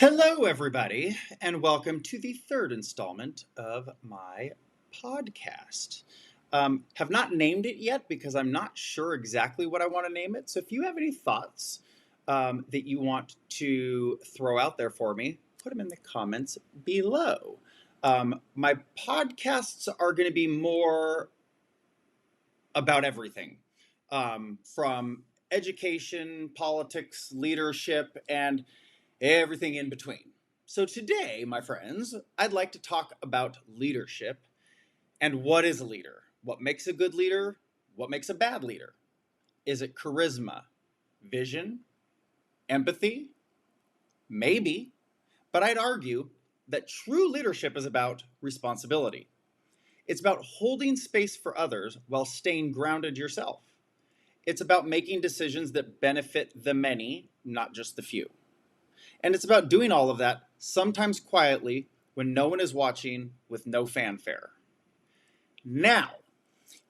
Hello, everybody, and welcome to the third installment of my podcast. Have not named it yet because I'm not sure exactly what I want to name it. So if you have any thoughts that you want to throw out there for me, put them in the comments below. My podcasts are going to be more about everything from education, politics, leadership, and everything in between. So today, my friends, I'd like to talk about leadership and what is a leader? What makes a good leader? What makes a bad leader? Is it charisma, vision, empathy? Maybe. But I'd argue that true leadership is about responsibility. It's about holding space for others while staying grounded yourself. It's about making decisions that benefit the many, not just the few. And it's about doing all of that, sometimes quietly, when no one is watching, with no fanfare. Now,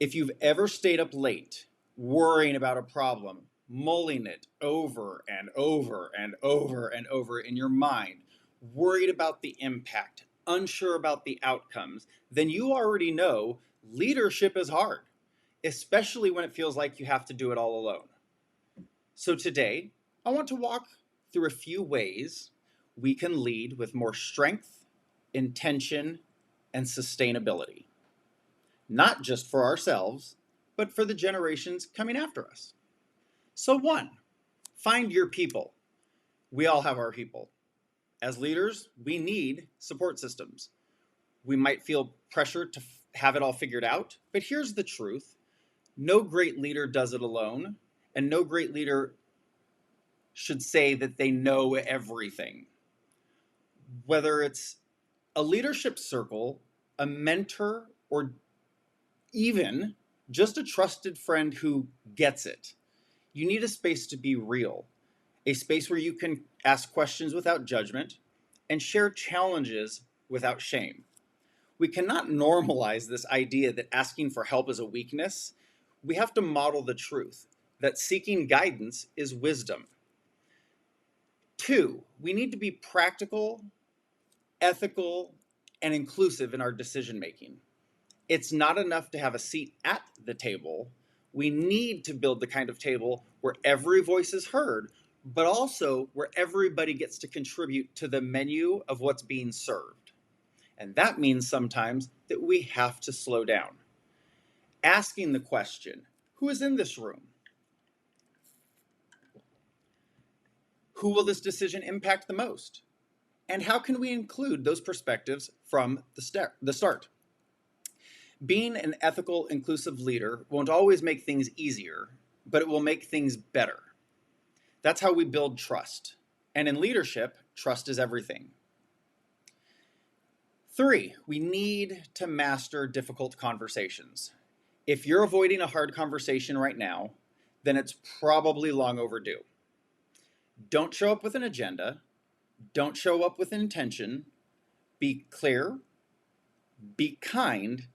if you've ever stayed up late, worrying about a problem, mulling it over and over and over and over in your mind, worried about the impact, unsure about the outcomes, then you already know leadership is hard, especially when it feels like you have to do it all alone. So today, I want to walk through a few ways we can lead with more strength, intention, and sustainability. Not just for ourselves, but for the generations coming after us. So, one, find your people. We all have our people. As leaders, we need support systems. We might feel pressure to have it all figured out, but here's the truth: no great leader does it alone, and no great leader should say that they know everything. Whether it's a leadership circle, a mentor, or even just a trusted friend who gets it, you need a space to be real, a space where you can ask questions without judgment and share challenges without shame. We cannot normalize this idea that asking for help is a weakness. We have to model the truth that seeking guidance is wisdom. Two, we need to be practical, ethical, and inclusive in our decision making. It's not enough to have a seat at the table. We need to build the kind of table where every voice is heard, but also where everybody gets to contribute to the menu of what's being served. And that means sometimes that we have to slow down. Asking the question, who is in this room? Who will this decision impact the most? And how can we include those perspectives from the start? Being an ethical, inclusive leader won't always make things easier, but it will make things better. That's how we build trust. And in leadership, trust is everything. Three, we need to master difficult conversations. If you're avoiding a hard conversation right now, then it's probably long overdue. Don't show up with an agenda. Don't show up with intention. Be clear, be kind,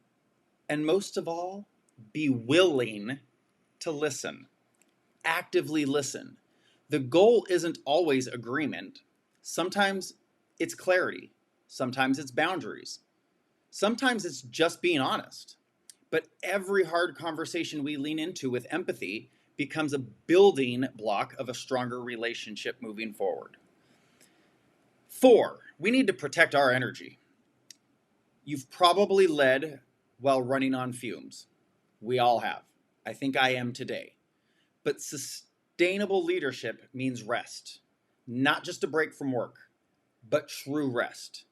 and most of all, be willing to listen. Actively listen. The goal isn't always agreement. Sometimes it's clarity. Sometimes it's boundaries. Sometimes it's just being honest. But every hard conversation we lean into with empathy becomes a building block of a stronger relationship moving forward. Four, we need to protect our energy. You've probably led while running on fumes. We all have. I think I am today. But sustainable leadership means rest. Not just a break from work, but true rest.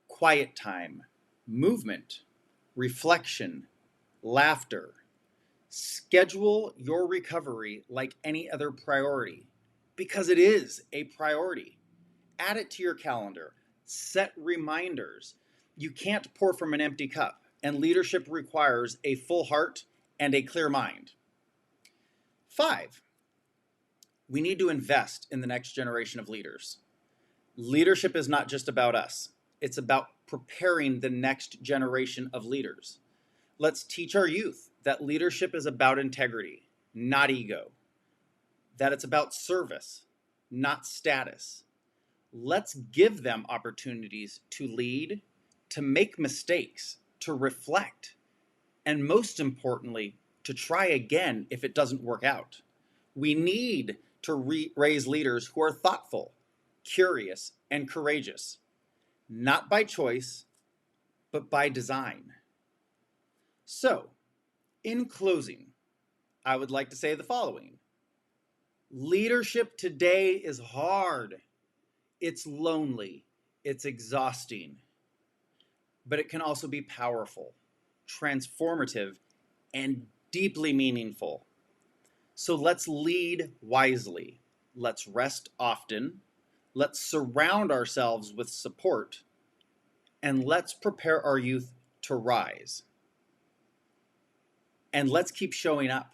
Quiet time, movement, reflection, laughter. Schedule your recovery like any other priority, because it is a priority. Add it to your calendar. Set reminders. You can't pour from an empty cup, and leadership requires a full heart and a clear mind. Five, we need to invest in the next generation of leaders. Leadership is not just about us. It's about preparing the next generation of leaders. Let's teach our youth that leadership is about integrity, not ego. That it's about service, not status. Let's give them opportunities to lead, to make mistakes, to reflect, and most importantly, to try again if it doesn't work out. We need to raise leaders who are thoughtful, curious, and courageous, not by choice, but by design. So, in closing, I would like to say the following. Leadership today is hard. It's lonely. It's exhausting. But it can also be powerful, transformative, and deeply meaningful. So let's lead wisely. Let's rest often. Let's surround ourselves with support. And let's prepare our youth to rise. And let's keep showing up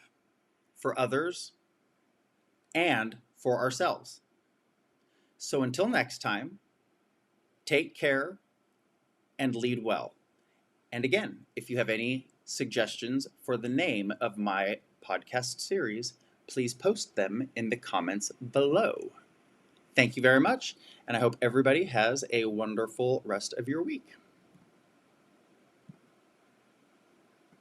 for others and for ourselves. So until next time, take care and lead well. And again, if you have any suggestions for the name of my podcast series, please post them in the comments below. Thank you very much, and I hope everybody has a wonderful rest of your week.